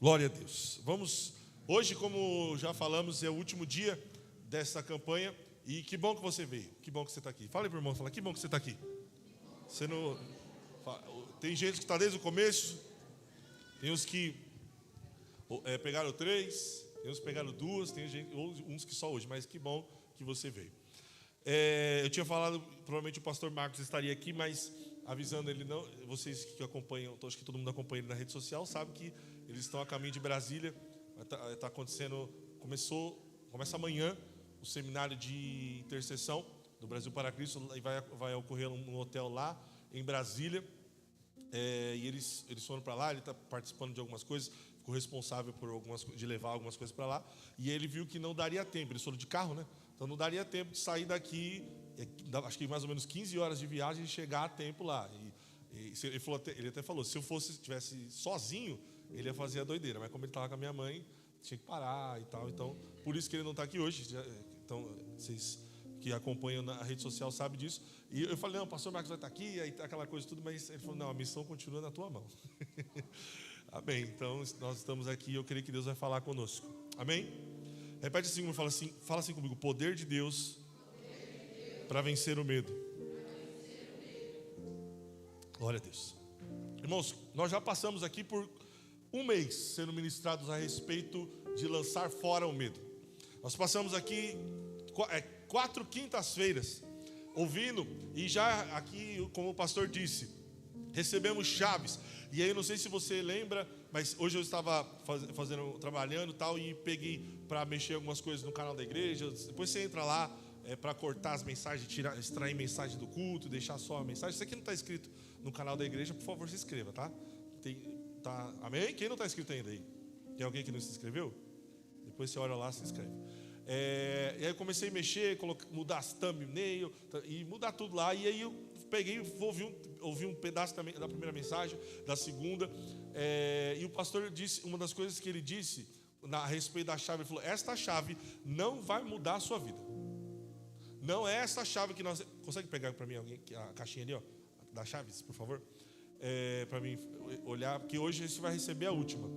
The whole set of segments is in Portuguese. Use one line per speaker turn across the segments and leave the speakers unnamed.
Glória a Deus. Hoje, como já falamos, é o último dia dessa campanha. E que bom que você veio, que bom que você está aqui. Fala para o irmão, que bom que você está aqui. Você não... Tem gente que está desde o começo, tem uns que pegaram 3, tem uns que pegaram 2, tem uns que só hoje, mas que bom que você veio. Eu tinha falado, provavelmente o pastor Marcos estaria aqui, mas avisando ele, não, vocês que acompanham, acho que todo mundo acompanha ele na rede social, sabe que eles estão a caminho de Brasília. Está acontecendo, começa amanhã o seminário de intercessão do Brasil para Cristo, e vai ocorrer num hotel lá em Brasília. E eles foram para lá, ele está participando de algumas coisas, ficou responsável de levar algumas coisas para lá, e ele viu que não daria tempo, eles foram de carro, né? Então não daria tempo de sair daqui, acho que mais ou menos 15 horas de viagem e chegar a tempo lá. Ele até falou, se eu estivesse sozinho, ele ia fazer a doideira, mas como ele estava com a minha mãe, tinha que parar e tal, então por isso que ele não está aqui hoje. Então vocês que acompanham na rede social sabem disso. E eu falei, não, o pastor Marcos vai estar aqui, aí aquela coisa tudo, mas ele falou, não, a missão continua na tua mão. Amém. Então nós estamos aqui e eu creio que Deus vai falar conosco. Amém? Repete assim, fala assim comigo, poder de Deus para vencer o medo. Glória a Deus. Irmãos, nós já passamos aqui por um mês sendo ministrados a respeito de lançar fora o medo. Nós passamos aqui 4 quintas-feiras ouvindo, e já aqui, como o pastor disse, recebemos chaves. E aí, não sei se você lembra, mas hoje eu estava trabalhando e tal, e peguei para mexer algumas coisas no canal da igreja. Depois você entra lá para cortar as mensagens, extrair mensagem do culto, deixar só a mensagem. Isso aqui não está escrito no canal da igreja, por favor, se inscreva, tá? Amém? Quem não está inscrito ainda aí? Tem alguém que não se inscreveu? Depois você olha lá, se inscreve. E aí eu comecei a mexer, mudar as thumbnail e mudar tudo lá. E aí eu peguei, ouvi um pedaço da primeira mensagem, da segunda. E o pastor disse, uma das coisas que ele disse a respeito da chave, ele falou, esta chave não vai mudar a sua vida. Não é essa chave que nós... Consegue pegar para mim alguém a caixinha ali, ó, das chaves, por favor? Para mim olhar, porque hoje você vai receber a última.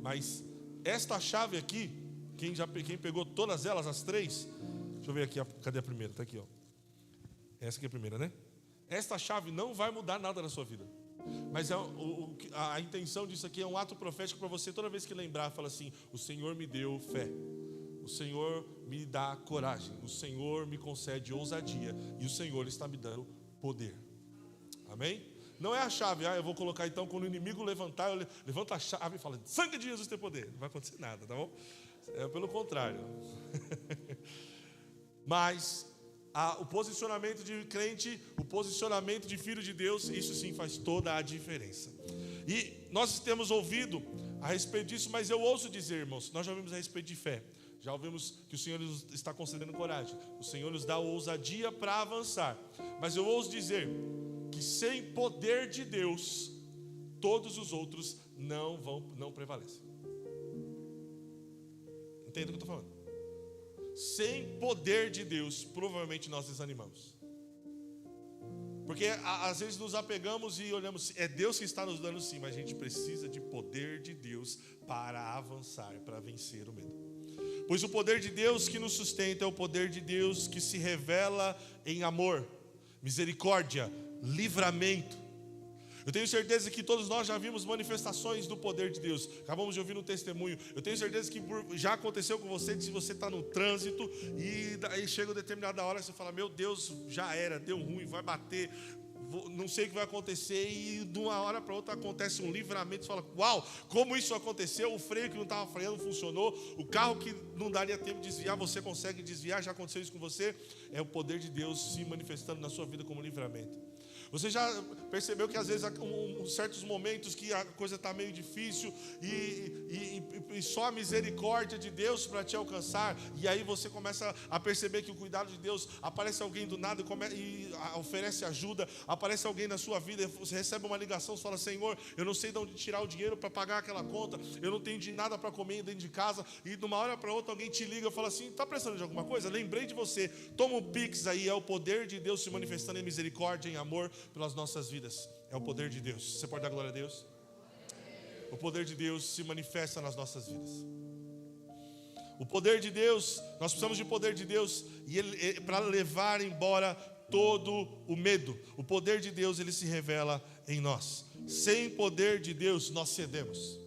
Mas esta chave aqui, quem pegou todas elas, as 3, deixa eu ver aqui, cadê a primeira? Está aqui, ó. Essa aqui é a primeira, né? Esta chave não vai mudar nada na sua vida. Mas a intenção disso aqui é um ato profético para você, toda vez que lembrar, fala assim, o Senhor me deu fé, o Senhor me dá coragem, o Senhor me concede ousadia, e o Senhor está me dando poder. Amém? Não é a chave, eu vou colocar então, quando o inimigo levantar, eu levanto a chave e falo, sangue de Jesus tem poder. Não vai acontecer nada, tá bom? Pelo contrário. Mas o posicionamento de crente, o posicionamento de filho de Deus, isso sim faz toda a diferença. E nós temos ouvido a respeito disso, mas eu ouso dizer, irmãos, nós já ouvimos a respeito de fé. Já ouvimos que o Senhor nos está concedendo coragem. O Senhor nos dá ousadia para avançar. Mas eu ouso dizer que sem poder de Deus, todos os outros não prevalecem. Entende o que eu estou falando? Sem poder de Deus, provavelmente nós desanimamos. Porque às vezes nos apegamos e olhamos, é Deus que está nos dando sim, mas a gente precisa de poder de Deus para avançar, para vencer o medo. Pois o poder de Deus que nos sustenta é o poder de Deus que se revela em amor, misericórdia, livramento. Eu tenho certeza que todos nós já vimos manifestações do poder de Deus. Acabamos de ouvir um testemunho. Eu tenho certeza que já aconteceu com você, se você está no trânsito e aí chega uma determinada hora você fala, meu Deus, já era, deu ruim, vai bater, não sei o que vai acontecer, e de uma hora para outra acontece um livramento. Você fala, uau, como isso aconteceu? O freio que não estava freando funcionou, o carro que não daria tempo de desviar, você consegue desviar. Já aconteceu isso com você? É o poder de Deus se manifestando na sua vida como livramento. Você já percebeu que às vezes há certos momentos que a coisa está meio difícil e só a misericórdia de Deus para te alcançar, e aí você começa a perceber que o cuidado de Deus, aparece alguém do nada e oferece ajuda, aparece alguém na sua vida, você recebe uma ligação, você fala, Senhor, eu não sei de onde tirar o dinheiro para pagar aquela conta, eu não tenho de nada para comer dentro de casa, e de uma hora para outra alguém te liga e fala assim, está precisando de alguma coisa? Lembrei de você, toma um Pix aí. É o poder de Deus se manifestando em misericórdia, em amor pelas nossas vidas. É o poder de Deus. Você pode dar glória a Deus? o poder de Deus se manifesta nas nossas vidas. O poder de Deus, nós precisamos de poder de Deus e para levar embora todo o medo. O poder de Deus, ele se revela em nós. Sem o poder de Deus, nós cedemos.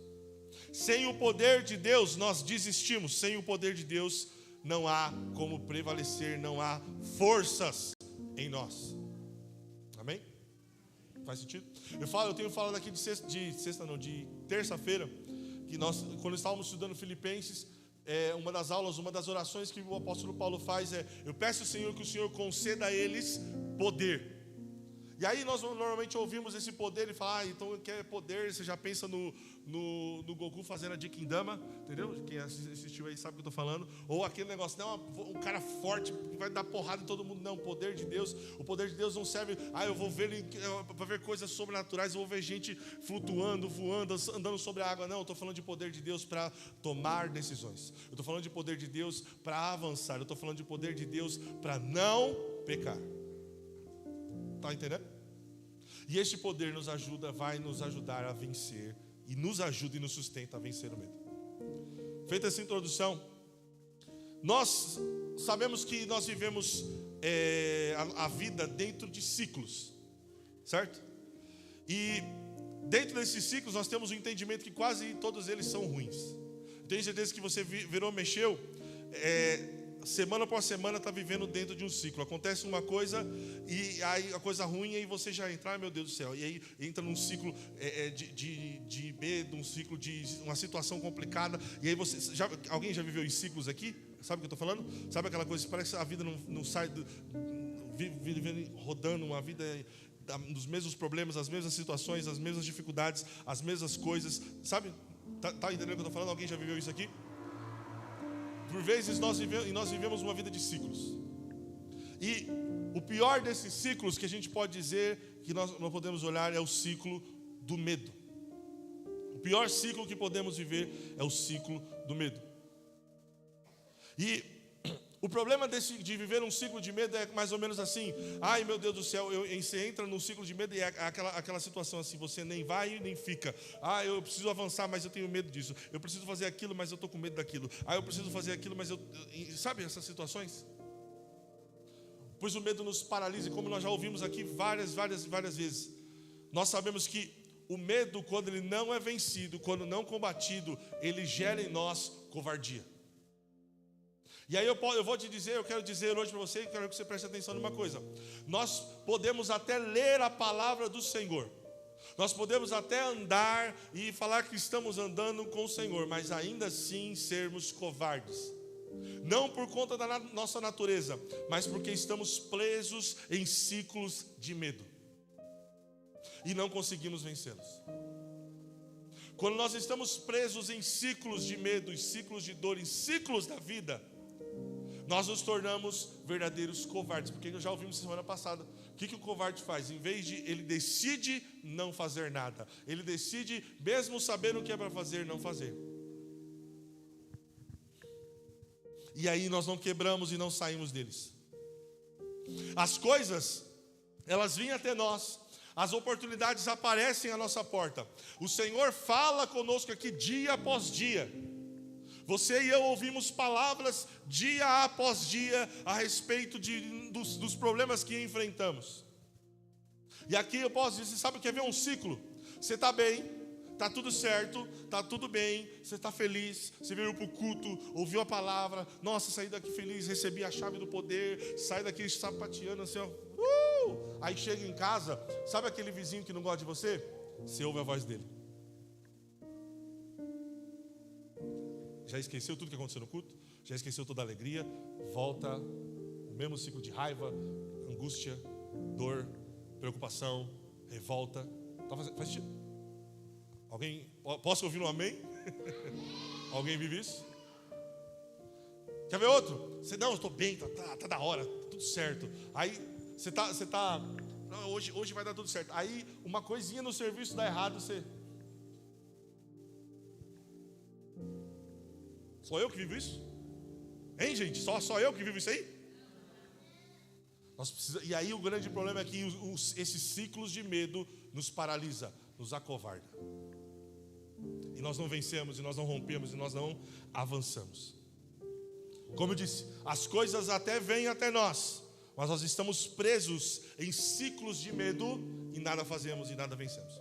Sem o poder de Deus, nós desistimos. Sem o poder de Deus, não há como prevalecer, não há forças em nós. Amém? Faz sentido? Eu tenho falado aqui de terça-feira, que nós, quando estávamos estudando Filipenses, uma das aulas, uma das orações que o apóstolo Paulo faz eu peço ao Senhor que o Senhor conceda a eles poder. E aí nós normalmente ouvimos esse poder e fala, então quer poder, você já pensa no Goku fazendo a Dikindama, entendeu? Quem assistiu aí sabe o que eu estou falando. Ou aquele negócio, não, um cara forte que vai dar porrada em todo mundo. Não, o poder de Deus não serve, eu vou ver coisas sobrenaturais, eu vou ver gente flutuando, voando, andando sobre a água. Não, eu estou falando de poder de Deus para tomar decisões. Eu estou falando de poder de Deus para avançar. Eu estou falando de poder de Deus para não pecar. Está entendendo? E este poder vai nos ajudar a vencer, e nos ajuda e nos sustenta a vencer o medo. Feita essa introdução, nós sabemos que nós vivemos a vida dentro de ciclos, certo? E dentro desses ciclos nós temos um entendimento que quase todos eles são ruins. Tenho certeza que você virou, mexeu, semana por semana está vivendo dentro de um ciclo. Acontece uma coisa e aí a coisa ruim, e aí você já entra, meu Deus do céu, e aí entra num ciclo de medo, um ciclo de uma situação complicada. E aí alguém já viveu em ciclos aqui? Sabe o que eu estou falando? Sabe aquela coisa que parece que a vida não sai vive rodando uma vida dos mesmos problemas, as mesmas situações, as mesmas dificuldades, as mesmas coisas, sabe? Tá entendendo o que eu estou falando? Alguém já viveu isso aqui? Por vezes nós vivemos uma vida de ciclos. E o pior desses ciclos que a gente pode dizer, que nós não podemos olhar, é o ciclo do medo. O pior ciclo que podemos viver é o ciclo do medo. E o problema de viver um ciclo de medo é mais ou menos assim: ai meu Deus do céu, você entra num ciclo de medo e é aquela situação assim, você nem vai nem fica. Eu preciso avançar, mas eu tenho medo disso. Eu preciso fazer aquilo, mas eu estou com medo daquilo. Eu preciso fazer aquilo, mas sabe essas situações? Pois o medo nos paralisa, e como nós já ouvimos aqui várias vezes, nós sabemos que o medo, quando ele não é vencido, quando não combatido, ele gera em nós covardia. E aí eu quero dizer hoje para você, quero que você preste atenção numa coisa. Nós podemos até ler a palavra do Senhor, nós podemos até andar e falar que estamos andando com o Senhor, mas ainda assim sermos covardes. Não por conta da nossa natureza, mas porque estamos presos em ciclos de medo e não conseguimos vencê-los. Quando nós estamos presos em ciclos de medo, em ciclos de dor, em ciclos da vida, nós nos tornamos verdadeiros covardes. Porque nós já ouvimos semana passada. O que o covarde faz? Em vez de, ele decide não fazer nada. Ele decide, mesmo sabendo o que é para fazer, não fazer. E aí nós não quebramos e não saímos deles. As coisas, elas vêm até nós. As oportunidades aparecem à nossa porta. O Senhor fala conosco aqui dia após dia. Você e eu ouvimos palavras dia após dia a respeito dos problemas que enfrentamos. E aqui eu posso dizer, sabe o que é ver um ciclo? Você está bem, está tudo certo, está tudo bem, você está feliz, você veio para o culto, ouviu a palavra, nossa, saí daqui feliz, recebi a chave do poder, sai daqui sapateando assim, ó, Aí chega em casa, sabe aquele vizinho que não gosta de você? Você ouve a voz dele. Já esqueceu tudo que aconteceu no culto? Já esqueceu toda a alegria? Volta o mesmo ciclo de raiva, angústia, dor, preocupação, revolta. Faz sentido? Alguém, posso ouvir um amém? Alguém vive isso? Quer ver outro? Você, não, eu estou bem, tá da hora, tá tudo certo. Aí você tá não, hoje vai dar tudo certo. Aí uma coisinha no serviço dá errado, você... Sou eu que vivo isso? Hein, gente? Só eu que vivo isso aí? E aí o grande problema é que esses ciclos de medo nos paralisa, nos acovarda. e nós não vencemos, e nós não rompemos, e nós não avançamos. Como eu disse, as coisas até vêm até nós, mas nós estamos presos em ciclos de medo e nada fazemos e nada vencemos.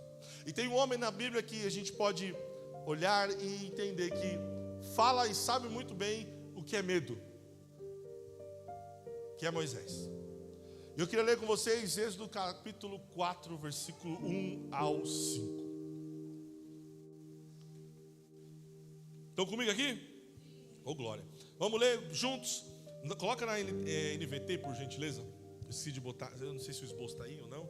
E tem um homem na Bíblia que a gente pode olhar e entender que fala e sabe muito bem o que é medo, que é Moisés. Eu queria ler com vocês Êxodo capítulo 4, versículo 1 ao 5. Estão comigo aqui? Oh, glória. Vamos ler juntos. Coloca na NVT, por gentileza. Decide botar. Eu não sei se o esboço está aí ou não.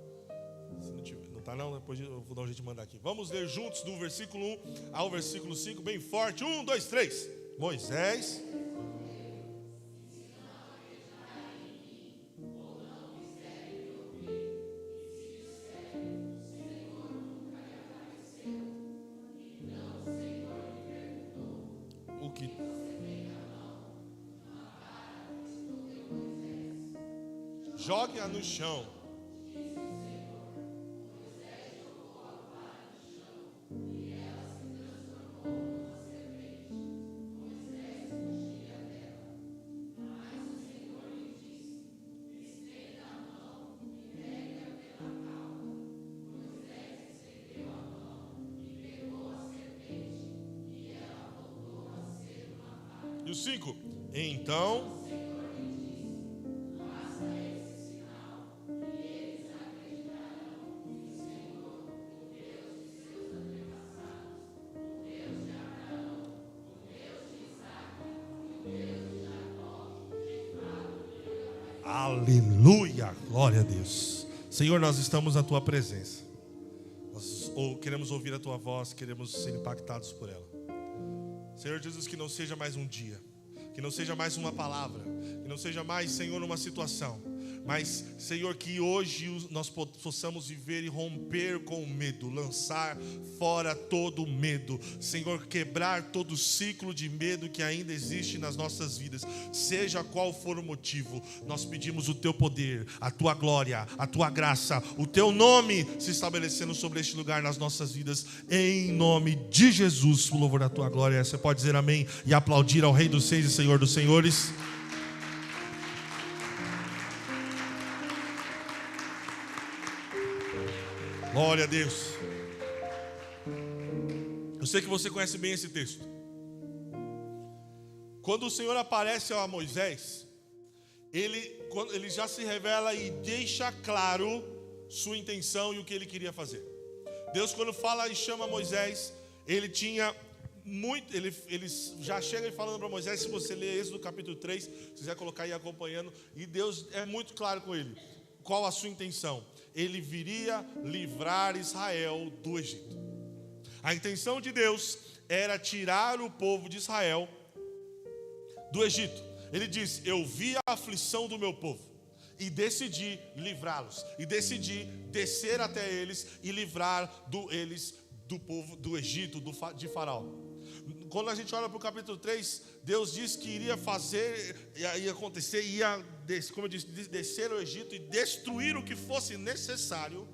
Se não tiver, não está não, depois eu vou dar um jeito de mandar aqui. Vamos ler juntos do versículo 1 ao versículo 5, bem forte. 1, 2, 3. Moisés. O que? Jogue-a no chão. E o 5. Então aleluia, glória a Deus. Senhor, nós estamos na Tua presença. Nós queremos ouvir a Tua voz, queremos ser impactados por ela. Senhor Jesus, que não seja mais um dia, que não seja mais uma palavra, que não seja mais, Senhor, uma situação, mas, Senhor, que hoje nós possamos viver e romper com o medo, lançar fora todo o medo, Senhor, quebrar todo o ciclo de medo que ainda existe nas nossas vidas, seja qual for o motivo. Nós pedimos o Teu poder, a Tua glória, a Tua graça, o Teu nome se estabelecendo sobre este lugar nas nossas vidas, em nome de Jesus, o louvor da Tua glória. Você pode dizer amém e aplaudir ao Rei dos Reis e Senhor dos Senhores. Glória a Deus. Eu sei que você conhece bem esse texto. Quando o Senhor aparece a Moisés, ele já se revela e deixa claro sua intenção e o que ele queria fazer. Deus, quando fala e chama Moisés, ele tinha muito, ele já chega falando para Moisés. Se você ler Êxodo capítulo 3, se quiser colocar aí acompanhando, e Deus é muito claro com ele. Qual a sua intenção? Ele viria livrar Israel do Egito. A intenção de Deus era tirar o povo de Israel do Egito. Ele diz: eu vi a aflição do meu povo e decidi livrá-los, e decidi descer até eles e livrar eles do povo do Egito, de Faraó. Quando a gente olha para o capítulo 3, Deus diz que iria fazer, ia acontecer, como eu disse, descer ao Egito e destruir o que fosse necessário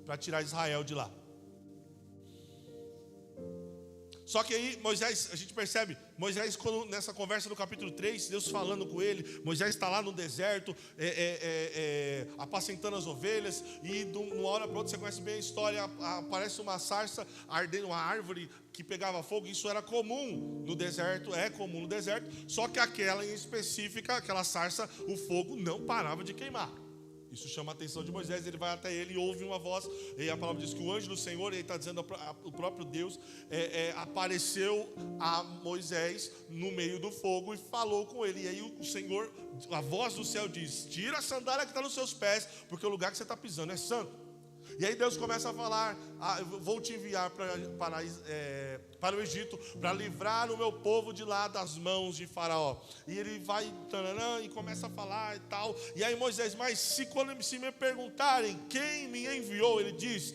para tirar Israel de lá. Só que aí Moisés, a gente percebe, Moisés, quando nessa conversa do capítulo 3, Deus falando com ele, Moisés está lá no deserto, apacentando as ovelhas, e de uma hora para outra, você conhece bem a história, aparece uma sarça ardendo, uma árvore que pegava fogo. Isso era comum no deserto, é comum no deserto, só que aquela em específica, aquela sarça, o fogo não parava de queimar. Isso chama a atenção de Moisés. Ele vai até ele e ouve uma voz, e a palavra diz que o anjo do Senhor, ele está dizendo, o próprio Deus apareceu a Moisés no meio do fogo e falou com ele. E aí o Senhor, a voz do céu diz: tira a sandália que está nos seus pés, porque o lugar que você está pisando é santo. E aí Deus começa a falar: vou te enviar para o Egito, para livrar o meu povo de lá das mãos de Faraó. E ele vai e começa a falar e tal. E aí Moisés: mas se me perguntarem quem me enviou, ele diz: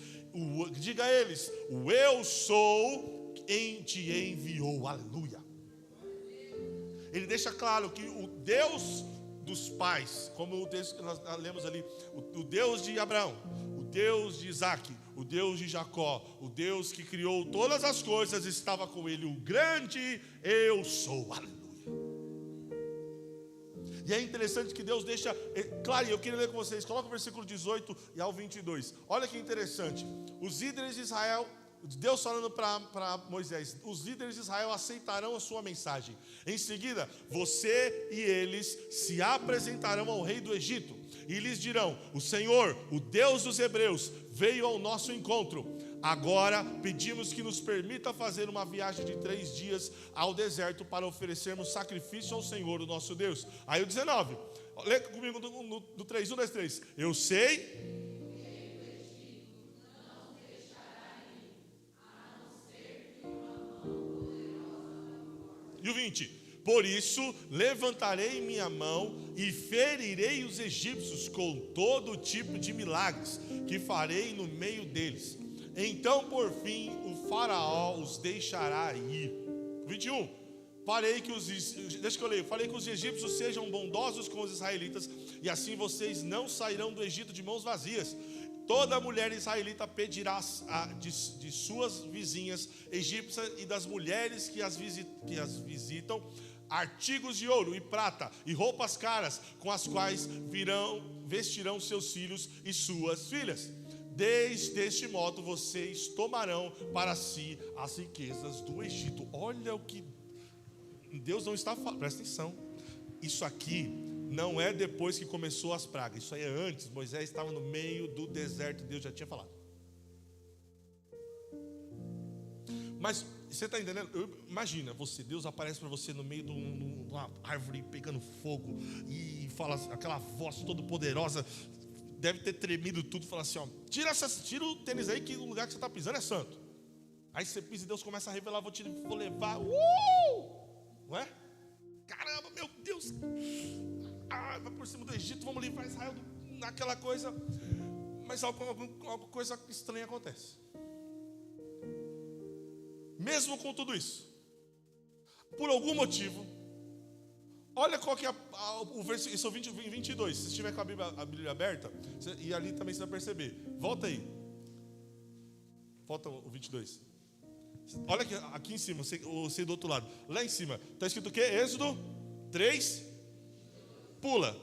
diga a eles, o eu sou quem te enviou. Aleluia. Ele deixa claro que o Deus dos pais, como o texto que nós lemos ali, o Deus de Abraão, o Deus de Isaac, o Deus de Jacó, o Deus que criou todas as coisas, estava com ele, o grande eu sou. Aleluia. E é interessante que Deus deixa claro, eu queria ler com vocês, coloca o versículo 18 e ao 22. Olha que interessante. Os líderes de Israel, Deus falando para Moisés, os líderes de Israel aceitarão a sua mensagem. Em seguida, você e eles se apresentarão ao rei do Egito e lhes dirão: o Senhor, o Deus dos hebreus, veio ao nosso encontro. Agora pedimos que nos permita fazer uma viagem de 3 dias ao deserto para oferecermos sacrifício ao Senhor, o nosso Deus. Aí o 19, lê comigo no 3, 1, 2, 3. Eu sei. E o 20, por isso levantarei minha mão e ferirei os egípcios com todo tipo de milagres que farei no meio deles. Então por fim o faraó os deixará ir. 21, farei que os egípcios sejam bondosos com os israelitas, e assim vocês não sairão do Egito de mãos vazias. Toda mulher israelita pedirá de suas vizinhas egípcias e das mulheres que as visitam artigos de ouro e prata e roupas caras, com as quais vestirão seus filhos e suas filhas. Desde este modo vocês tomarão para si as riquezas do Egito. Olha o que Deus não está falando, presta atenção. Isso aqui não é depois que começou as pragas, isso aí é antes. Moisés estava no meio do deserto, Deus já tinha falado. Mas você está entendendo? Imagina, Deus aparece para você no meio de uma árvore pegando fogo e fala aquela voz toda poderosa. Deve ter tremido tudo, falar assim: ó, tira o tênis aí, que o lugar que você está pisando é santo. Aí você pisa e Deus começa a revelar: vou levar, não é? Caramba, meu Deus, vai por cima do Egito, vamos livrar Israel naquela coisa. Mas alguma coisa estranha acontece. Mesmo com tudo isso, por algum motivo, olha qual que é o versículo, isso é o 22. Se estiver com a Bíblia aberta, e ali também você vai perceber. Volta aí. Volta o 22. Olha aqui em cima, você do outro lado. Lá em cima, está escrito o quê? Êxodo 3. Pula.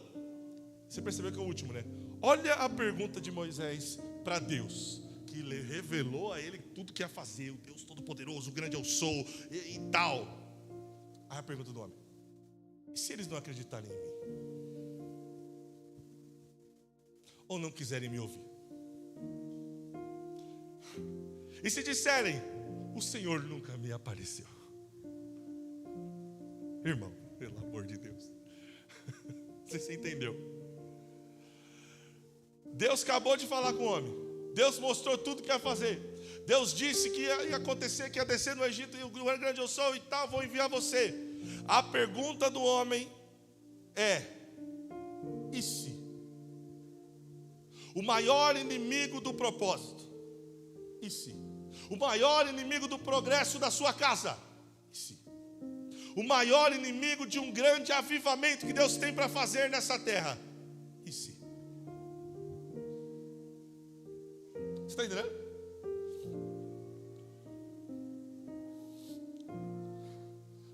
Você percebeu que é o último, né? Olha a pergunta de Moisés para Deus, que revelou a ele tudo que ia fazer. O Deus Todo-Poderoso, o grande eu sou e tal. Aí a pergunta do homem: e se eles não acreditarem em mim? Ou não quiserem me ouvir? E se disserem: o Senhor nunca me apareceu? Irmão, pelo amor de Deus. Você entendeu? Deus acabou de falar com o homem. Deus mostrou tudo que ia fazer. Deus disse que ia acontecer, que ia descer no Egito, e o grande eu sou e tal, vou enviar você. A pergunta do homem é: e se? O maior inimigo do propósito, e se? O maior inimigo do progresso da sua casa, e se? O maior inimigo de um grande avivamento que Deus tem para fazer nessa terra, e se? Você está entendendo?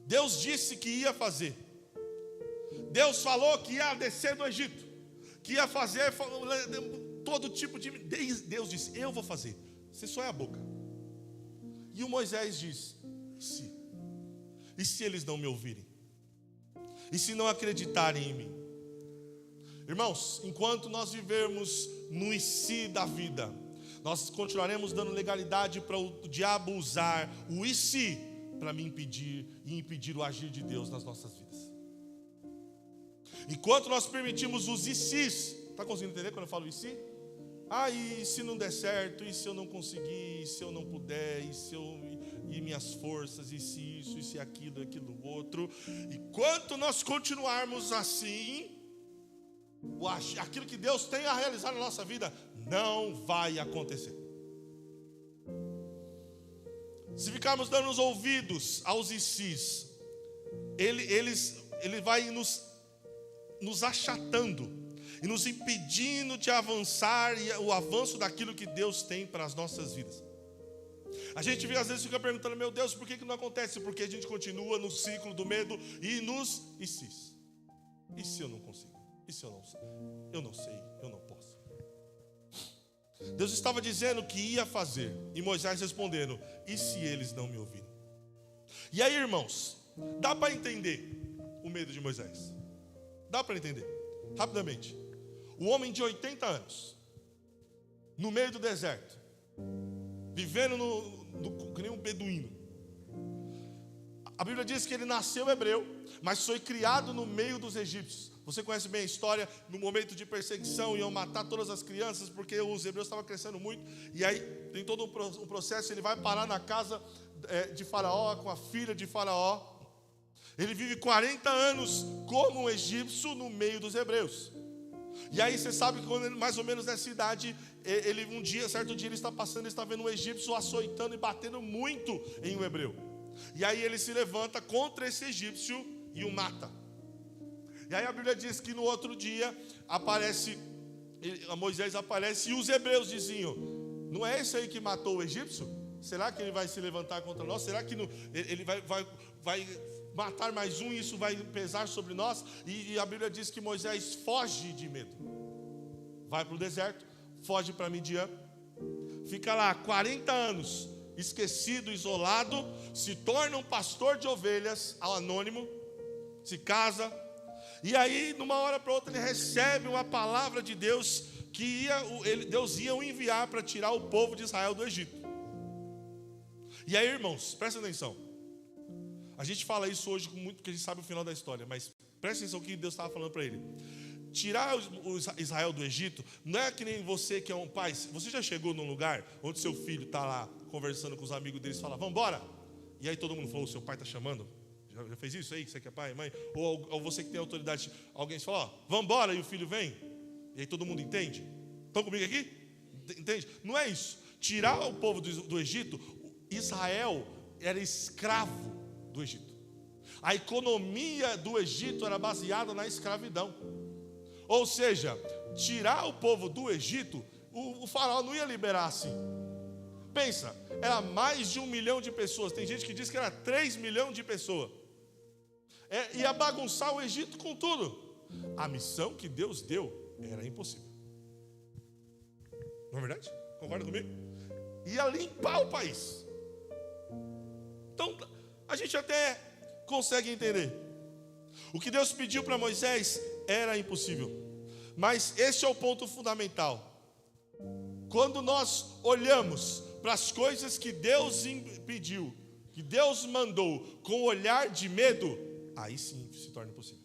Deus disse que ia fazer. Deus falou que ia descer do Egito, que ia fazer todo tipo de... Deus disse: eu vou fazer. Você só é a boca. E o Moisés diz: se? E se eles não me ouvirem? E se não acreditarem em mim? Irmãos, enquanto nós vivermos no e se da vida, nós continuaremos dando legalidade para o diabo usar o e se para me impedir o agir de Deus nas nossas vidas. Enquanto nós permitimos os e se's, está conseguindo entender quando eu falo e se? E se não der certo, e se eu não conseguir, e se eu não puder, e minhas forças, e se isso, e se aquilo, aquilo outro. Enquanto nós continuarmos assim, aquilo que Deus tem a realizar na nossa vida não vai acontecer. Se ficarmos dando os ouvidos aos e se's, ele vai nos achatando, e nos impedindo de avançar e o avanço daquilo que Deus tem para as nossas vidas. A gente às vezes fica perguntando, meu Deus, por que não acontece? Porque a gente continua no ciclo do medo e e se eu não consigo? E se eu não sei? Eu não sei, eu não posso. Deus estava dizendo que ia fazer, e Moisés respondendo, e se eles não me ouvirem? E aí, irmãos, dá para entender o medo de Moisés? Dá para entender? Rapidamente. O homem de 80 anos, no meio do deserto, vivendo que nem um beduíno. A Bíblia diz que ele nasceu hebreu, mas foi criado no meio dos egípcios. Você conhece bem a história, no momento de perseguição, iam matar todas as crianças, porque os hebreus estavam crescendo muito, e aí tem todo um processo, ele vai parar na casa de Faraó, com a filha de Faraó. Ele vive 40 anos como um egípcio no meio dos hebreus. E aí você sabe que quando mais ou menos nessa idade, certo dia ele está passando, ele está vendo um egípcio açoitando e batendo muito em um hebreu. E aí ele se levanta contra esse egípcio e o mata. E aí a Bíblia diz que no outro dia Moisés aparece e os hebreus diziam, não é esse aí que matou o egípcio? Será que ele vai se levantar contra nós? Será que ele vai matar mais um e isso vai pesar sobre nós? E a Bíblia diz que Moisés foge de medo. Vai para o deserto, foge para Midian, fica lá 40 anos, esquecido, isolado, se torna um pastor de ovelhas, anônimo, se casa, e aí, numa hora para outra, ele recebe uma palavra de Deus, que Deus ia o enviar para tirar o povo de Israel do Egito. E aí, irmãos, presta atenção. A gente fala isso hoje com muito, porque a gente sabe o final da história, mas presta atenção que Deus estava falando para ele. Tirar o Israel do Egito, não é que nem você que é um pai. Você já chegou num lugar onde seu filho está lá conversando com os amigos deles e fala, vamos embora? E aí todo mundo falou, seu pai está chamando? Já fez isso aí, você que é pai, mãe? Ou você que tem autoridade, alguém fala, ó, vamos embora, e o filho vem? E aí todo mundo entende? Estão comigo aqui? Entende? Não é isso. Tirar o povo do Egito, Israel era escravo do Egito. A economia do Egito era baseada na escravidão. Ou seja, tirar o povo do Egito, o faraó não ia liberar assim. Pensa, era mais de 1 milhão de pessoas. Tem gente que diz que era 3 milhões de pessoas. Ia bagunçar o Egito com tudo. A missão que Deus deu era impossível. Não é verdade? Concorda comigo? Ia limpar o país. Então, a gente até consegue entender. O que Deus pediu para Moisés era impossível. Mas esse é o ponto fundamental. Quando nós olhamos para as coisas que Deus impediu, que Deus mandou, com olhar de medo, aí sim se torna impossível.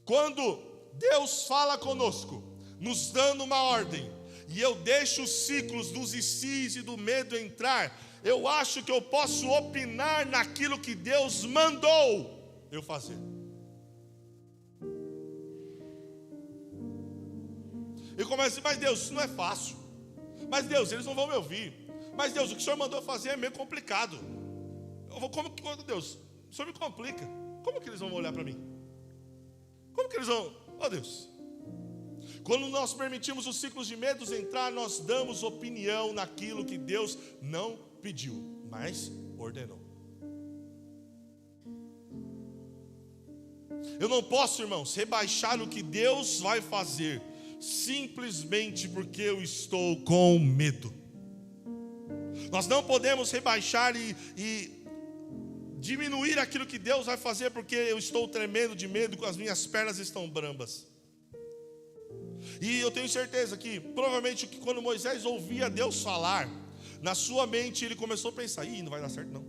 Quando Deus fala conosco, nos dando uma ordem, e eu deixo os ciclos dos ICs e do medo entrar, eu acho que eu posso opinar naquilo que Deus mandou eu fazer. Eu começo a dizer, mas Deus, isso não é fácil. Mas Deus, eles não vão me ouvir. Mas Deus, o que o Senhor mandou fazer é meio complicado. Deus, o Senhor me complica. Como que eles vão olhar para mim? Como que eles vão? Oh Deus. Quando nós permitimos os ciclos de medos entrar, nós damos opinião naquilo que Deus não pediu, mas ordenou. Eu não posso, irmãos, rebaixar o que Deus vai fazer, simplesmente porque eu estou com medo. Nós não podemos rebaixar e diminuir aquilo que Deus vai fazer porque eu estou tremendo de medo, as minhas pernas estão brambas. E eu tenho certeza que provavelmente que quando Moisés ouvia Deus falar, na sua mente ele começou a pensar, não vai dar certo não.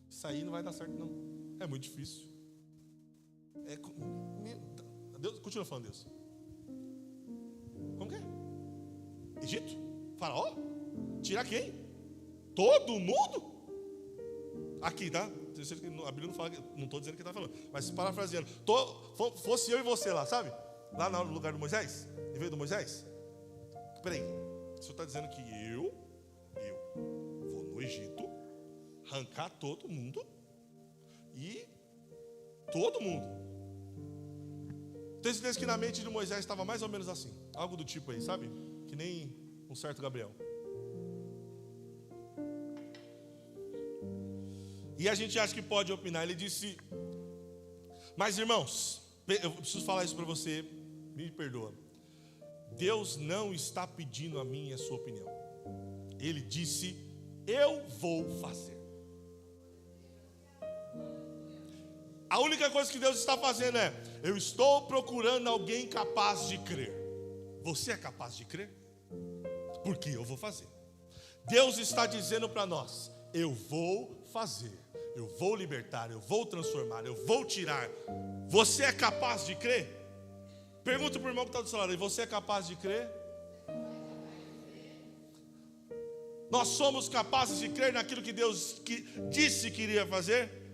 Isso aí não vai dar certo não. É muito difícil. Deus, continua falando Deus. Como que é? Egito? Faraó? Tirar quem? Todo mundo? Aqui, tá? A Bíblia não fala, não estou dizendo que está falando, mas parafraseando, fosse eu e você lá, sabe? Lá no lugar do Moisés, em vez do Moisés. Peraí, o senhor está dizendo que eu vou no Egito, arrancar todo mundo e Todo mundo. Tenho certeza que na mente de Moisés estava mais ou menos assim. Algo do tipo aí, sabe? Que nem um certo Gabriel. E a gente acha que pode opinar. Ele disse: mas irmãos, eu preciso falar isso para você, me perdoa. Deus não está pedindo a mim a sua opinião. Ele disse: eu vou fazer. A única coisa que Deus está fazendo é: eu estou procurando alguém capaz de crer. Você é capaz de crer? Porque eu vou fazer. Deus está dizendo para nós: eu vou fazer, eu vou libertar, eu vou transformar, eu vou tirar. Você é capaz de crer? Pergunta para o irmão que está do seu lado: você é capaz de crer? Nós somos capazes de crer naquilo que Deus disse que iria fazer?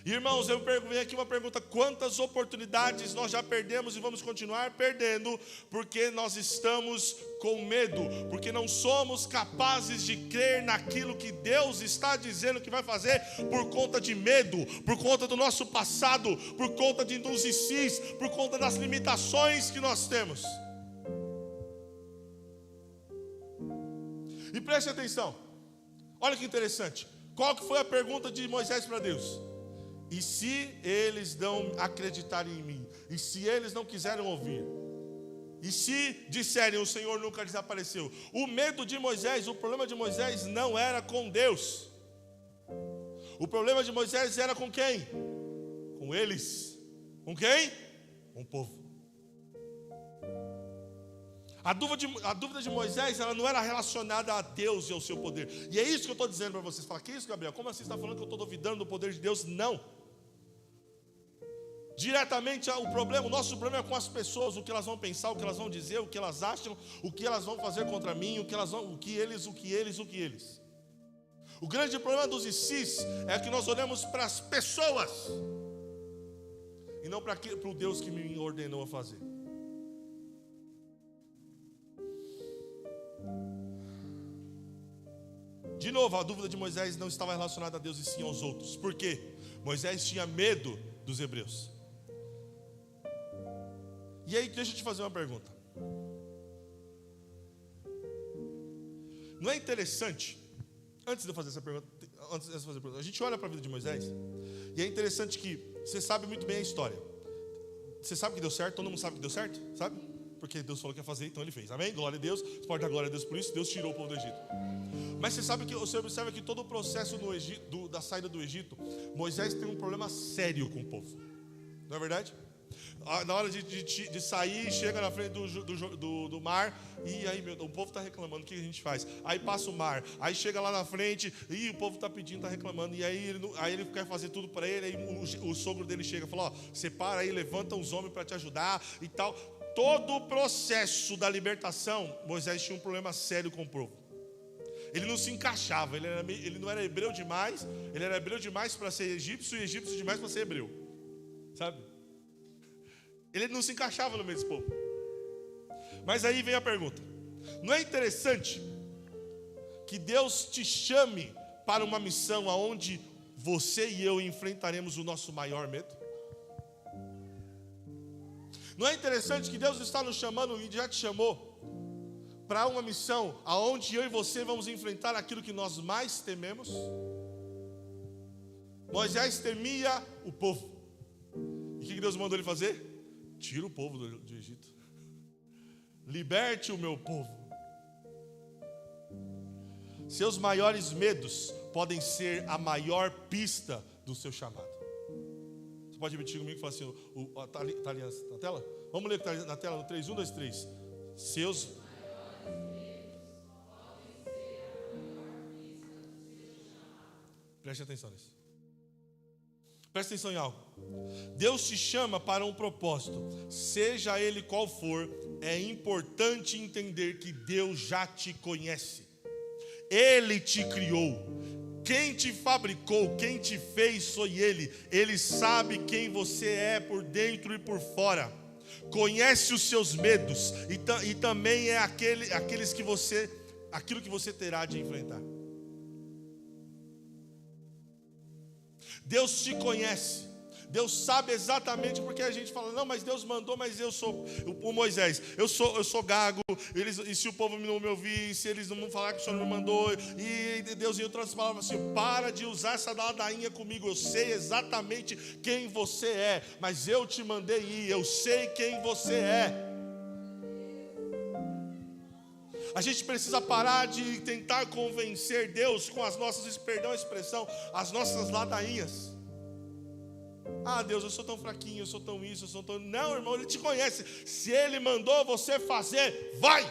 Irmãos, eu venho aqui uma pergunta: quantas oportunidades nós já perdemos e vamos continuar perdendo porque nós estamos com medo, porque não somos capazes de crer naquilo que Deus está dizendo que vai fazer por conta de medo, por conta do nosso passado, por conta dos ICs, por conta das limitações que nós temos. E preste atenção, olha que interessante. Qual que foi a pergunta de Moisés para Deus? E se eles não acreditarem em mim? E se eles não quiserem ouvir? E se disserem: o Senhor nunca desapareceu? O medo de Moisés, o problema de Moisés não era com Deus. O problema de Moisés era com quem? Com eles. Com quem? Com o povo. A dúvida de Moisés, ela não era relacionada a Deus e ao seu poder. E é isso que eu estou dizendo para vocês. Fala: que isso, Gabriel? Como assim você está falando que eu estou duvidando do poder de Deus? Não. Diretamente o nosso problema é com as pessoas, o que elas vão pensar, o que elas vão dizer, o que elas acham, o que elas vão fazer contra mim, o que eles. O grande problema dos ICs é que nós olhamos para as pessoas e não para o Deus que me ordenou a fazer. De novo, a dúvida de Moisés não estava relacionada a Deus e sim aos outros. Por quê? Moisés tinha medo dos hebreus. E aí, deixa eu te fazer uma pergunta. Não é interessante, antes de eu fazer essa pergunta, a gente olha para a vida de Moisés, e é interessante que você sabe muito bem a história. Você sabe que deu certo, todo mundo sabe que deu certo, sabe? Porque Deus falou que ia fazer, então ele fez. Amém? Glória a Deus. Você pode dar glória a Deus por isso. Deus tirou o povo do Egito. Mas você observa que todo o processo da saída do Egito, Moisés tem um problema sério com o povo. Não é verdade? Na hora de sair, chega na frente do mar, e aí o povo está reclamando, o que a gente faz? Aí passa o mar, aí chega lá na frente, e o povo está pedindo, está reclamando, e aí ele quer fazer tudo para ele, aí o sogro dele chega e fala: ó, separa aí, levanta uns homens para te ajudar e tal. Todo o processo da libertação, Moisés tinha um problema sério com o povo. Ele não se encaixava, ele não era hebreu demais, ele era hebreu demais para ser egípcio e egípcio demais para ser hebreu, sabe? Ele não se encaixava no meio desse povo. Mas aí vem a pergunta: não é interessante que Deus te chame para uma missão onde você e eu enfrentaremos o nosso maior medo? Não é interessante que Deus está nos chamando e já te chamou para uma missão aonde eu e você vamos enfrentar aquilo que nós mais tememos? Moisés temia o povo. E o que Deus mandou ele fazer? Tira o povo do Egito. Liberte o meu povo. Seus maiores medos podem ser a maior pista do seu chamado. Você pode repetir comigo e falar assim: está ali na tela? Vamos ler o que está na tela no 3, 1, 2, 3. Seus Preste atenção nisso. Preste atenção em algo. Deus te chama para um propósito, seja ele qual for. É importante entender que Deus já te conhece. Ele te criou. Quem te fabricou, quem te fez foi Ele. Ele sabe quem você é por dentro e por fora. Conhece os seus medos e também é aquilo que você terá de enfrentar. Deus te conhece. Deus sabe exatamente porque a gente fala, não, mas Deus mandou, mas eu sou o Moisés, eu sou gago, e se o povo não me ouvir, se eles não vão falar que o Senhor não me mandou, e Deus em outras palavras assim, para de usar essa ladainha comigo, eu sei exatamente quem você é, mas eu te mandei ir, eu sei quem você é. A gente precisa parar de tentar convencer Deus com as nossas, perdão a expressão, as nossas ladainhas. Ah, Deus, eu sou tão fraquinho, eu sou tão isso, eu sou tão... Não, irmão, Ele te conhece. Se Ele mandou você fazer, vai!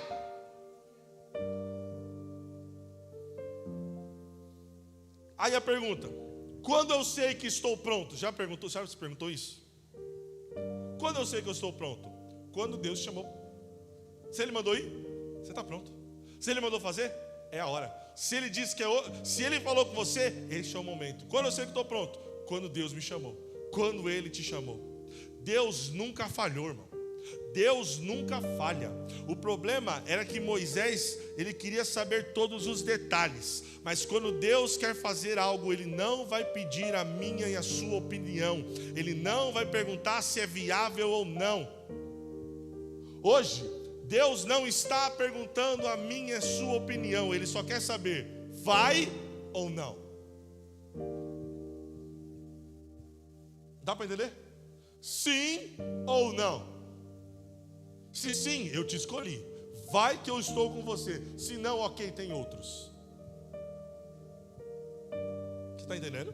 Aí a pergunta, quando eu sei que estou pronto? Já se perguntou isso? Quando eu sei que eu estou pronto? Quando Deus te chamou. Se Ele mandou ir, você está pronto. Se Ele mandou fazer, é a hora. Se Ele disse que se Ele falou com você, este é o momento. Quando eu sei que estou pronto? Quando Deus me chamou. Quando Ele te chamou. Deus nunca falhou, irmão. Deus nunca falha. O problema era que Moisés, ele queria saber todos os detalhes. Mas quando Deus quer fazer algo, Ele não vai pedir a minha e a sua opinião. Ele não vai perguntar se é viável ou não. Hoje, Deus não está perguntando a minha e a sua opinião. Ele só quer saber, vai ou não. Dá para entender? Sim ou não? Se sim, eu te escolhi. Vai que eu estou com você. Se não, ok, tem outros. Você está entendendo?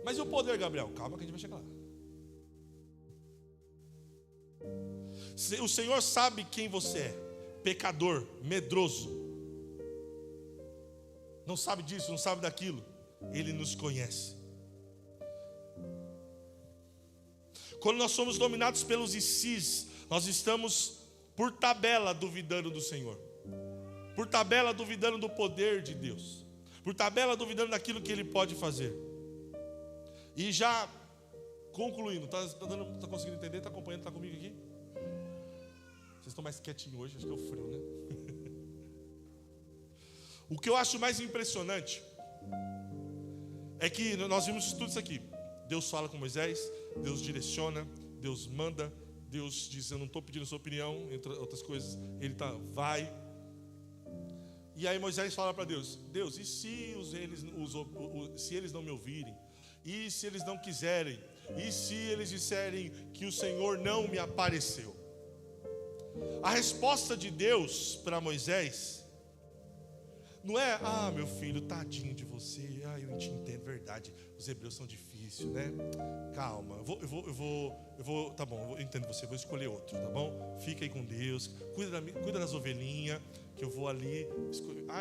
Mas e o poder, Gabriel? Calma que a gente vai chegar lá. O Senhor sabe quem você é. Pecador, medroso. Não sabe disso, não sabe daquilo. Ele nos conhece. Quando nós somos dominados pelos ICs, nós estamos por tabela duvidando do Senhor. Por tabela duvidando do poder de Deus. Por tabela duvidando daquilo que Ele pode fazer. E já concluindo, tá conseguindo entender? Está acompanhando? Está comigo aqui? Vocês estão mais quietinhos hoje, acho que é o frio, né? O que eu acho mais impressionante é que nós vimos tudo isso aqui. Deus fala com Moisés, Deus direciona, Deus manda, Deus diz, eu não estou pedindo sua opinião, entre outras coisas, Ele vai. E aí Moisés fala para Deus, Deus, e se eles não me ouvirem? E se eles não quiserem? E se eles disserem que o Senhor não me apareceu? A resposta de Deus para Moisés não é, meu filho, tadinho de você, eu te entendo, verdade, os hebreus são difíceis, né? Calma, eu vou, tá bom, eu entendo você, vou escolher outro, tá bom? Fica aí com Deus, cuida das ovelhinhas, que eu vou ali,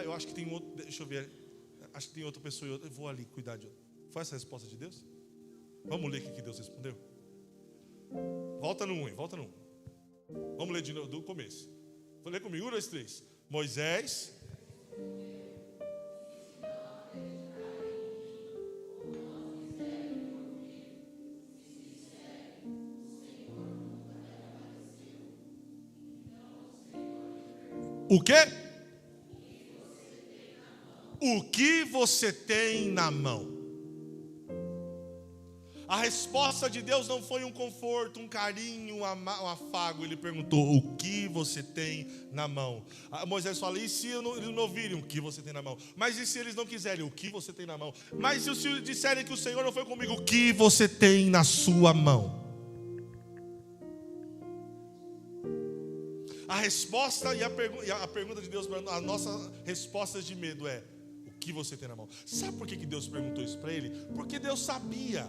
eu acho que tem outro, deixa eu ver, acho que tem outra pessoa, eu vou ali cuidar de outro. Foi essa a resposta de Deus? Vamos ler o que Deus respondeu? Volta no 1. Vamos ler de novo, do começo. Vou ler comigo, 1, 2, 3. Moisés. O quê? O que você tem na mão? A resposta de Deus não foi um conforto, um carinho, um afago. Ele perguntou, o que você tem na mão? Moisés fala, e se eles não ouvirem, o que você tem na mão? Mas e se eles não quiserem, o que você tem na mão? Mas e se disserem que o Senhor não foi comigo, o que você tem na sua mão? A resposta e a pergunta de Deus para as nossas respostas de medo é, o que você tem na mão? Sabe por que Deus perguntou isso para ele? Porque Deus sabia.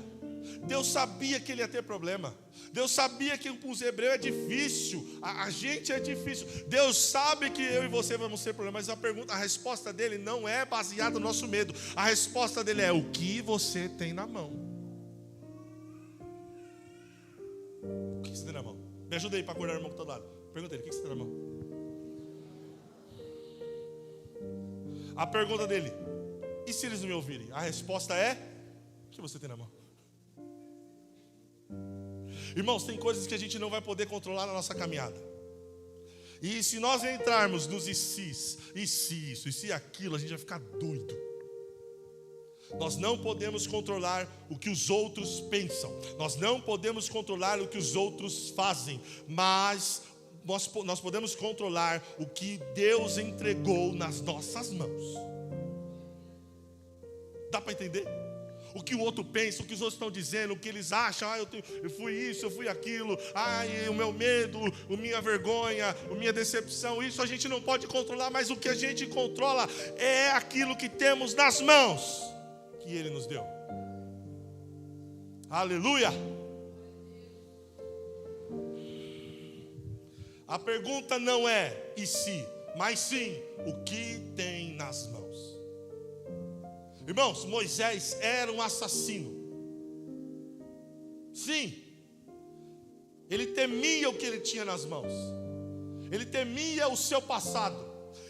Deus sabia que ele ia ter problema. Deus sabia que para os hebreus é difícil. A gente é difícil. Deus sabe que eu e você vamos ter problema. Mas a resposta dele não é baseada no nosso medo. A resposta dele é, o que você tem na mão? O que você tem na mão? Me ajuda aí para acordar o irmão que está do lado. Pergunta ele, o que você tem na mão? A pergunta dele, e se eles não me ouvirem? A resposta é, o que você tem na mão? Irmãos, tem coisas que a gente não vai poder controlar na nossa caminhada. E se nós entrarmos nos e se isso, e se aquilo, a gente vai ficar doido. Nós não podemos controlar o que os outros pensam. Nós não podemos controlar o que os outros fazem. Mas nós podemos controlar o que Deus entregou nas nossas mãos. Dá para entender? O que o outro pensa, o que os outros estão dizendo, o que eles acham. Eu fui isso, eu fui aquilo. O meu medo, a minha vergonha, a minha decepção. Isso a gente não pode controlar, mas o que a gente controla é aquilo que temos nas mãos, que Ele nos deu. Aleluia! A pergunta não é e se, mas sim o que tem nas mãos. Irmãos, Moisés era um assassino. Sim, ele temia o que ele tinha nas mãos. Ele temia o seu passado.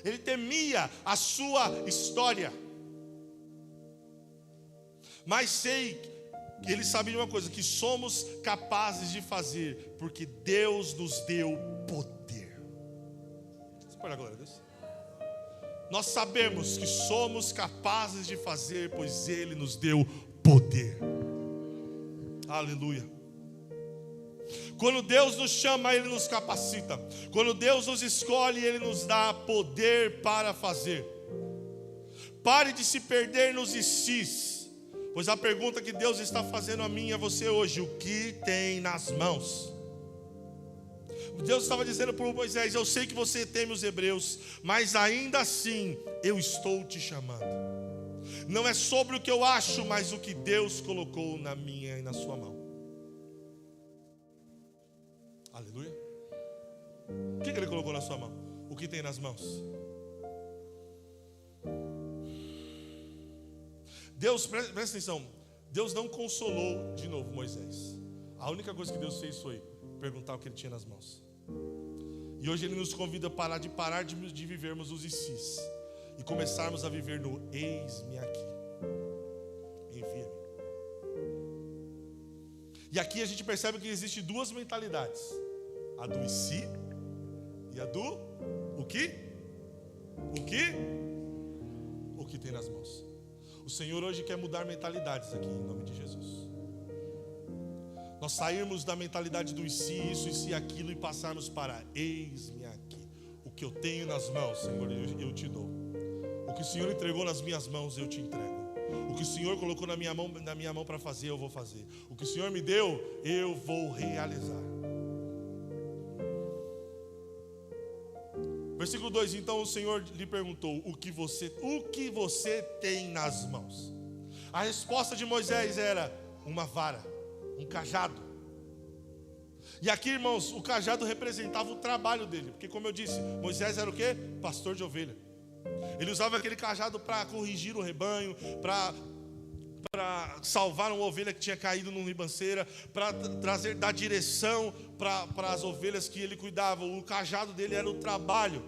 Ele temia a sua história. Mas sei que ele sabia de uma coisa, que somos capazes de fazer, porque Deus nos deu poder. Você pode dar glória a Deus? Nós sabemos que somos capazes de fazer, pois Ele nos deu poder. Aleluia. Quando Deus nos chama, Ele nos capacita. Quando Deus nos escolhe, Ele nos dá poder para fazer. Pare de se perder nos "sis", pois a pergunta que Deus está fazendo a mim e a você hoje: o que tem nas mãos? Deus estava dizendo para Moisés: eu sei que você teme os hebreus, mas ainda assim eu estou te chamando. Não é sobre o que eu acho, mas o que Deus colocou na minha e na sua mão. Aleluia. O que Ele colocou na sua mão? O que tem nas mãos? Deus, presta atenção, Deus não consolou de novo Moisés. A única coisa que Deus fez foi perguntar o que ele tinha nas mãos. E hoje Ele nos convida a parar de vivermos os "sis" e começarmos a viver no "eis-me aqui, envia-me". E aqui a gente percebe que existe duas mentalidades: a do "e se" e a do o que tem nas mãos. O Senhor hoje quer mudar mentalidades aqui, em nome de Jesus. Nós sairmos da mentalidade do "e se", isso, "e se", aquilo, e passarmos para "eis-me aqui". O que eu tenho nas mãos, Senhor, eu te dou. O que o Senhor entregou nas minhas mãos, eu te entrego. O que o Senhor colocou na minha mão para fazer, eu vou fazer. O que o Senhor me deu, eu vou realizar. Versículo 2: então o Senhor lhe perguntou: o que você tem nas mãos? A resposta de Moisés era: uma vara, um cajado. E aqui, irmãos, o cajado representava o trabalho dele, porque, como eu disse, Moisés era o quê? Pastor de ovelha. Ele usava aquele cajado para corrigir o rebanho, para salvar uma ovelha que tinha caído numa ribanceira, para dar direção para as ovelhas que ele cuidava. O cajado dele era o trabalho.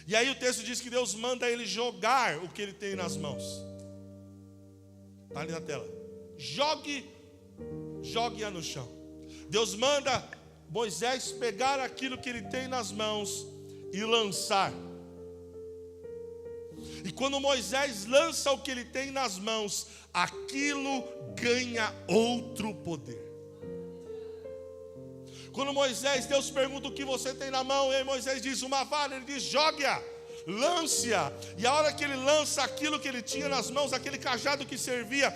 E aí o texto diz que Deus manda ele jogar o que ele tem nas mãos. Está ali na tela. Jogue-a no chão. Deus manda Moisés pegar aquilo que ele tem nas mãos e lançar. E quando Moisés lança o que ele tem nas mãos, aquilo ganha outro poder. Quando Deus pergunta: o que você tem na mão? E aí Moisés diz: uma vara. Ele diz: jogue-a, lance-a. E a hora que ele lança aquilo que ele tinha nas mãos, aquele cajado que servia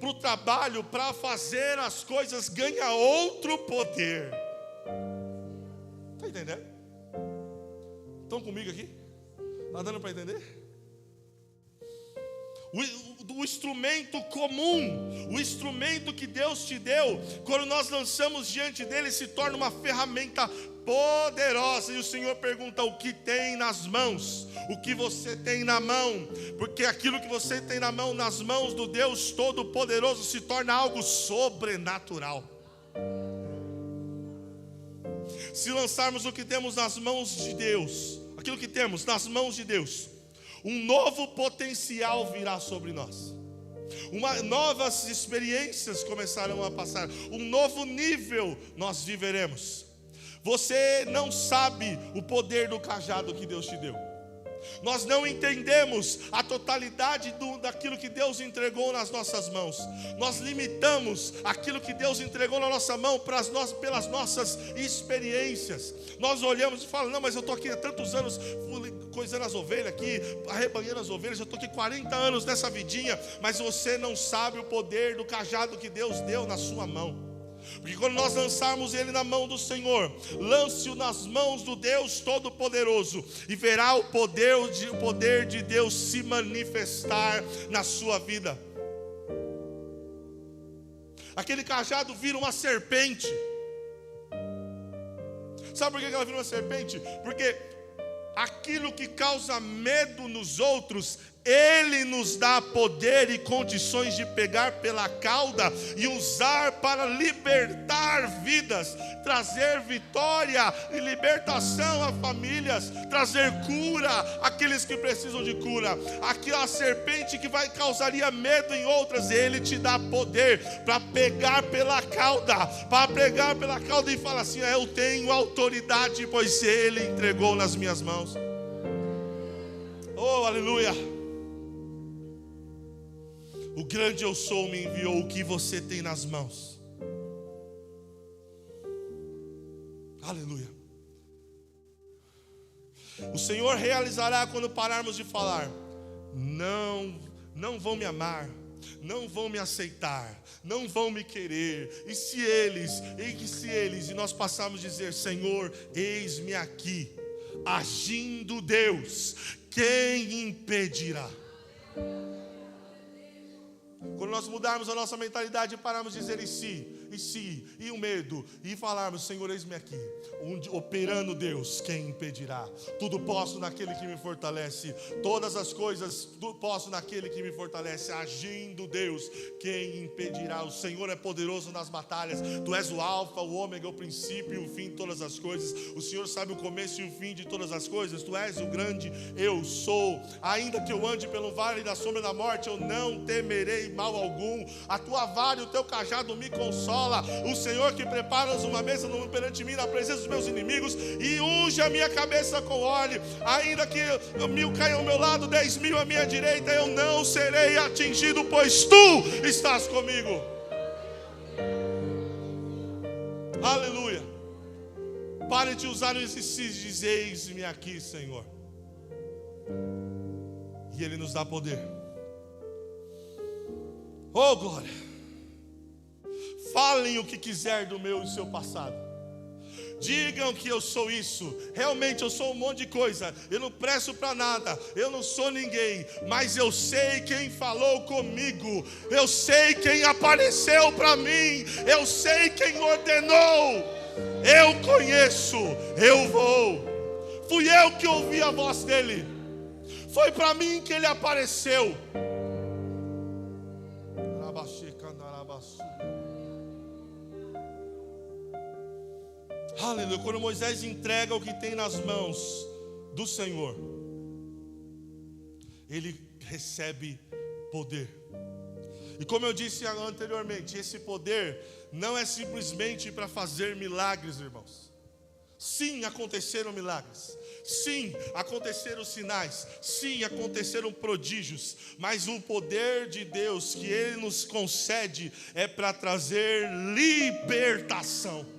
para o trabalho, para fazer as coisas, ganha outro poder. Está entendendo? Estão comigo aqui? Está dando para entender? O instrumento comum, o instrumento que Deus te deu, quando nós lançamos diante dele, se torna uma ferramenta poderosa. E o Senhor pergunta: o que tem nas mãos? O que você tem na mão? Porque aquilo que você tem na mão, nas mãos do Deus Todo-Poderoso, se torna algo sobrenatural. Se lançarmos o que temos nas mãos de Deus, aquilo que temos nas mãos de Deus, um novo potencial virá sobre nós. Novas experiências começarão a passar. Um novo nível nós viveremos. Você não sabe o poder do cajado que Deus te deu. Nós não entendemos a totalidade daquilo que Deus entregou nas nossas mãos. Nós limitamos aquilo que Deus entregou na nossa mão pelas nossas experiências. Nós olhamos e falamos: não, mas eu estou aqui há tantos anos coisando as ovelhas aqui, arrebanhando as ovelhas, eu estou aqui 40 anos nessa vidinha. Mas você não sabe o poder do cajado que Deus deu na sua mão. Porque quando nós lançarmos ele na mão do Senhor, lance-o nas mãos do Deus Todo-Poderoso, e verá o poder de Deus se manifestar na sua vida. Aquele cajado vira uma serpente. Sabe por que ela vira uma serpente? Porque aquilo que causa medo nos outros, Ele nos dá poder e condições de pegar pela cauda e usar para libertar vidas, trazer vitória e libertação a famílias, trazer cura àqueles que precisam de cura. Aquela serpente que causaria medo em outras, Ele te dá poder para pegar pela cauda, e falar assim: eu tenho autoridade, pois Ele entregou nas minhas mãos. Oh, aleluia! O grande eu sou me enviou. O que você tem nas mãos? Aleluia. O Senhor realizará quando pararmos de falar: não vão me amar, não vão me aceitar, não vão me querer. E se eles, e nós passarmos a dizer: Senhor, eis-me aqui, agindo Deus, quem impedirá? Quando nós mudarmos a nossa mentalidade e pararmos de dizer e o medo, e falarmos: Senhor, eis-me aqui, operando Deus, quem impedirá? Tudo posso naquele que me fortalece, todas as coisas posso naquele que me fortalece, agindo Deus, quem impedirá? O Senhor é poderoso nas batalhas. Tu és o alfa, o ômega, o princípio e o fim de todas as coisas. O Senhor sabe o começo e o fim de todas as coisas. Tu és o grande eu sou. Ainda que eu ande pelo vale da sombra da morte, eu não temerei mal algum. A tua vara e o teu cajado me consolam. O Senhor que prepara uma mesa perante mim na presença dos meus inimigos, e unge a minha cabeça com óleo. Ainda que 1000 caiam ao meu lado, 10.000 à minha direita, eu não serei atingido, pois tu estás comigo. Aleluia. Pare de usar o exercício de dizer: eis-me aqui, Senhor. E Ele nos dá poder. Oh, glória. Falem o que quiser do meu e seu passado. Digam que eu sou isso. Realmente eu sou um monte de coisa. Eu não presto para nada. Eu não sou ninguém. Mas eu sei quem falou comigo. Eu sei quem apareceu para mim. Eu sei quem ordenou. Eu conheço. Eu vou. Fui eu que ouvi a voz dele. Foi para mim que ele apareceu. Aleluia. Quando Moisés entrega o que tem nas mãos do Senhor, ele recebe poder. E como eu disse anteriormente, esse poder não é simplesmente para fazer milagres, irmãos. Sim, aconteceram milagres. Sim, aconteceram sinais. Sim, aconteceram prodígios. Mas o poder de Deus que Ele nos concede é para trazer libertação.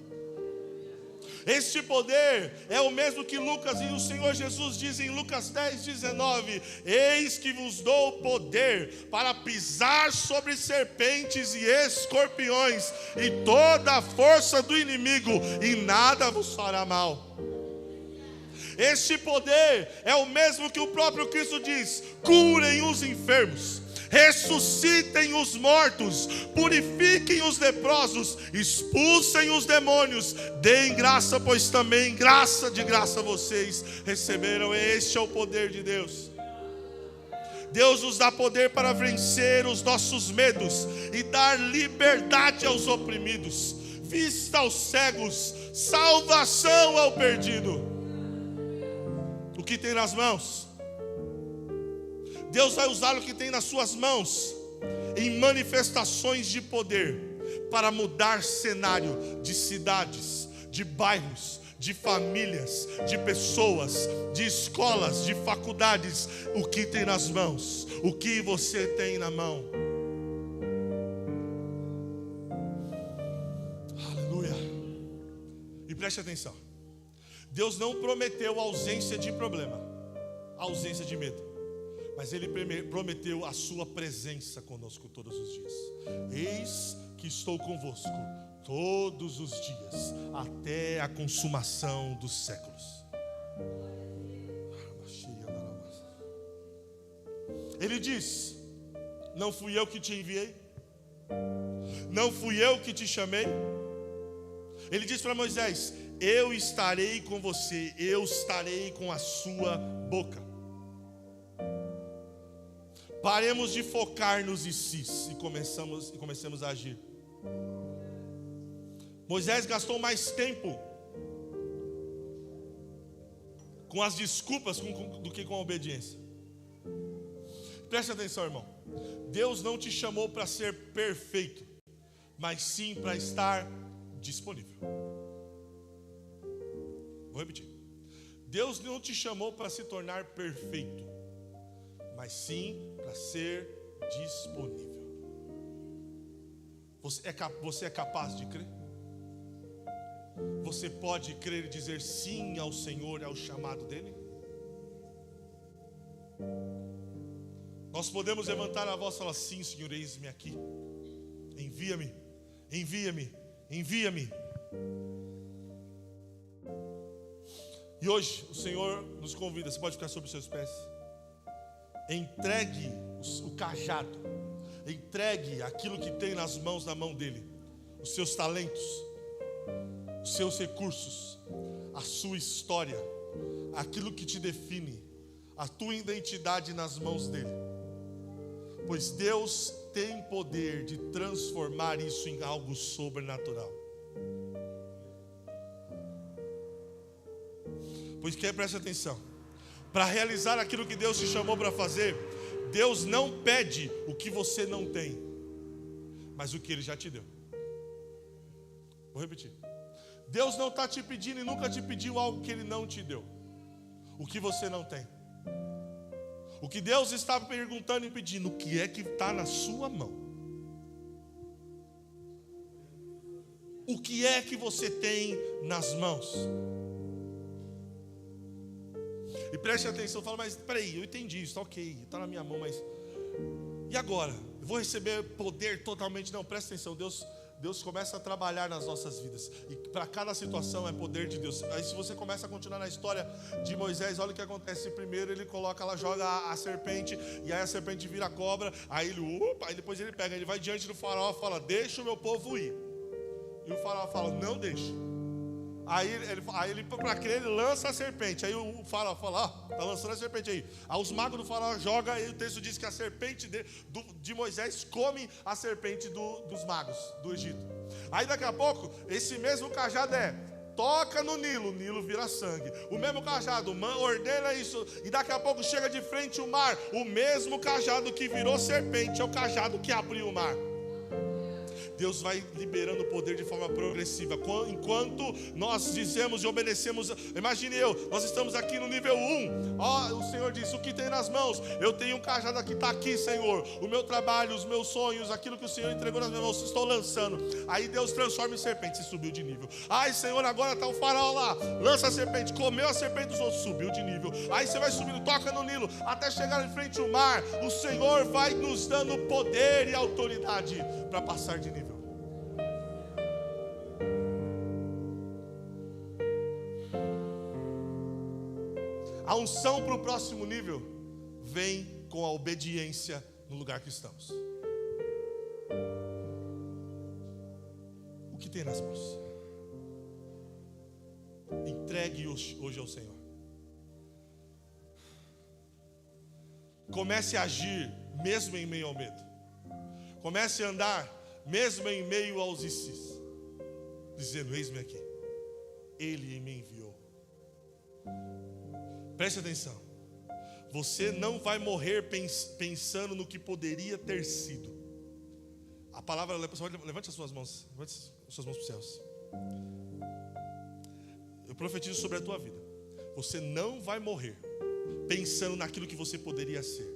Este poder é o mesmo que Lucas e o Senhor Jesus dizem em Lucas 10:19: eis que vos dou poder para pisar sobre serpentes e escorpiões e toda a força do inimigo, e nada vos fará mal. Este poder é o mesmo que o próprio Cristo diz: curem os enfermos, ressuscitem os mortos, purifiquem os leprosos, expulsem os demônios, deem graça, pois também de graça vocês receberam. Este é o poder de Deus. Deus nos dá poder para vencer os nossos medos e dar liberdade aos oprimidos, vista aos cegos, salvação ao perdido. O que tem nas mãos? Deus vai usar o que tem nas suas mãos em manifestações de poder para mudar cenário de cidades, de bairros, de famílias, de pessoas, de escolas, de faculdades. O que tem nas mãos? O que você tem na mão? Aleluia. E preste atenção. Deus não prometeu ausência de problema, ausência de medo, mas Ele prometeu a sua presença conosco todos os dias. Eis que estou convosco todos os dias, até a consumação dos séculos. Ele diz: não fui eu que te enviei? Não fui eu que te chamei? Ele diz para Moisés: eu estarei com você, eu estarei com a sua boca. Paremos de focar nos ICs e comecemos a agir. Moisés gastou mais tempo com as desculpas do que com a obediência. Preste atenção, irmão. Deus não te chamou para ser perfeito, mas sim para estar disponível. Vou repetir. Deus não te chamou para se tornar perfeito, mas sim para ser disponível. Você é capaz de crer? Você pode crer e dizer sim ao Senhor, ao chamado dEle? Nós podemos levantar a voz e falar: sim, Senhor, eis-me aqui. Envia-me, envia-me, envia-me. E hoje o Senhor nos convida. Você pode ficar sobre os seus pés. Entregue o cajado, entregue aquilo que tem nas mãos, na mão dEle, os seus talentos, os seus recursos, a sua história, aquilo que te define, a tua identidade nas mãos dEle, pois Deus tem poder de transformar isso em algo sobrenatural. Pois preste atenção, para realizar aquilo que Deus te chamou para fazer, Deus não pede o que você não tem, mas o que Ele já te deu. Vou repetir. Deus não está te pedindo e nunca te pediu algo que Ele não te deu, o que você não tem. O que Deus está perguntando e pedindo: o que é que está na sua mão? O que é que você tem nas mãos? E preste atenção, fala: mas peraí, eu entendi isso, tá ok, está na minha mão, mas e agora? Eu vou receber poder totalmente? Não, presta atenção, Deus começa a trabalhar nas nossas vidas, e para cada situação é poder de Deus. Aí se você começa a continuar na história de Moisés, olha o que acontece. Primeiro ele coloca lá, joga a serpente, e aí a serpente vira cobra. Aí aí depois ele pega, ele vai diante do faraó e fala: deixa o meu povo ir. E o faraó fala: não deixa. Aí ele para crer, ele lança a serpente. Aí o faraó fala: está lançando a serpente aí. Aí os magos do faraó jogam, e o texto diz que a serpente de Moisés come a serpente dos magos do Egito. Aí daqui a pouco, esse mesmo cajado toca no Nilo, o Nilo vira sangue. O mesmo cajado ordena isso, e daqui a pouco chega de frente o mar. O mesmo cajado que virou serpente é o cajado que abriu o mar. Deus vai liberando o poder de forma progressiva. Enquanto nós dizemos e obedecemos. Imagine nós estamos aqui no nível 1. O Senhor diz: o que tem nas mãos? Eu tenho um cajado aqui, está aqui, Senhor. O meu trabalho, os meus sonhos, aquilo que o Senhor entregou nas minhas mãos, estou lançando. Aí Deus transforma em serpente, e subiu de nível. Ai, Senhor, agora está o faraó lá, lança a serpente, comeu a serpente dos outros, subiu de nível. Aí você vai subindo, toca no Nilo, até chegar em frente ao mar. O Senhor vai nos dando poder e autoridade para passar de nível. A unção para o próximo nível vem com a obediência no lugar que estamos. O que tem nas mãos? Entregue hoje ao Senhor. Comece a agir mesmo em meio ao medo. Comece a andar mesmo em meio aos ICs, dizendo: eis-me aqui, Ele me enviou. Preste atenção. Você não vai morrer pensando no que poderia ter sido. A palavra, levante as suas mãos. Levante as suas mãos para os céus. profetizo sobre a tua vida. Você não vai morrer pensando naquilo que você poderia ser,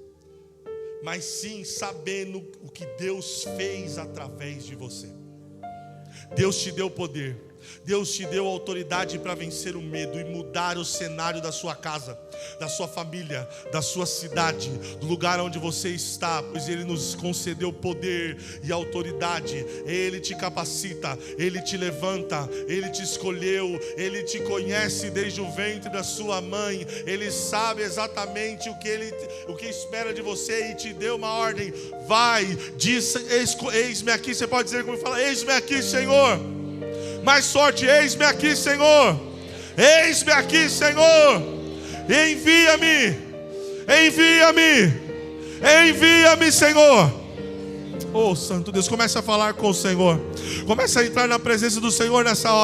mas sim sabendo o que Deus fez através de você. Deus te deu poder, Deus te deu autoridade para vencer o medo e mudar o cenário da sua casa, da sua família, da sua cidade, do lugar onde você está, pois Ele nos concedeu poder e autoridade. Ele te capacita, Ele te levanta, Ele te escolheu, Ele te conhece desde o ventre da sua mãe, Ele sabe exatamente o que espera de você e te deu uma ordem. Vai, diz, eis-me aqui. Você pode dizer como fala: eis-me aqui, Senhor. Mais forte: eis-me aqui, Senhor. Eis-me aqui, Senhor. Envia-me, envia-me, envia-me, Senhor. Oh, Santo Deus, comece a falar com o Senhor. Comece a entrar na presença do Senhor nessa hora.